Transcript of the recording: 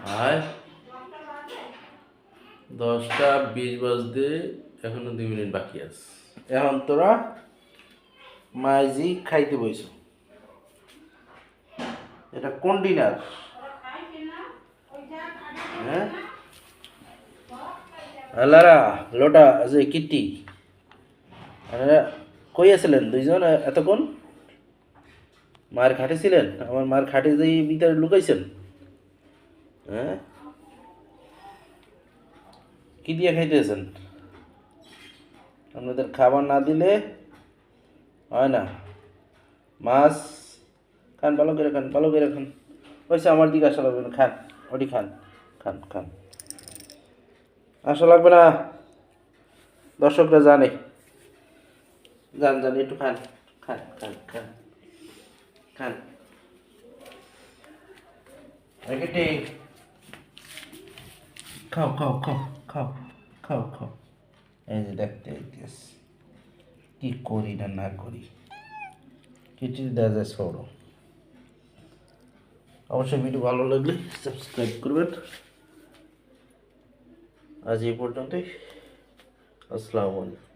আর 10টা 20 বাজতে এখনো 2 মিনিট বাকি আছে। এখন তোরা মাইজি খাইতে বইছ। এটা কোন ডিনার? হ্যাঁ আল্লারা লোটা যে কিটি কই আছিলেন দুইজন এতক্ষণ? মার খাটে ছিলেন? আমার মার খাটে যে ভিতরে লুকাইছেন? হ্যাঁ কি দিয়ে খাইতেছেন? আপনাদের খাবার না দিলে হয় না। মাছ খান, ভালো করে খান, ভালো করে খান। পয়সা আমার দিকে আসা লাগবে না, খান ওটি খান, খান খান। আসা লাগবে না, দর্শকরা জানে। জান জান একটু খান, খান খান খান খান। একেটে খাও খাও খাও খাও খাও খাও। এই যে দেখতে হইতেছে কি করি না না করি, কিছু দেখা যায় সরো। অবশ্যই ভিডিও ভালো লাগলে সাবস্ক্রাইব করবেন। আজ এই পর্যন্তই। আসসালামু আলাইকুম।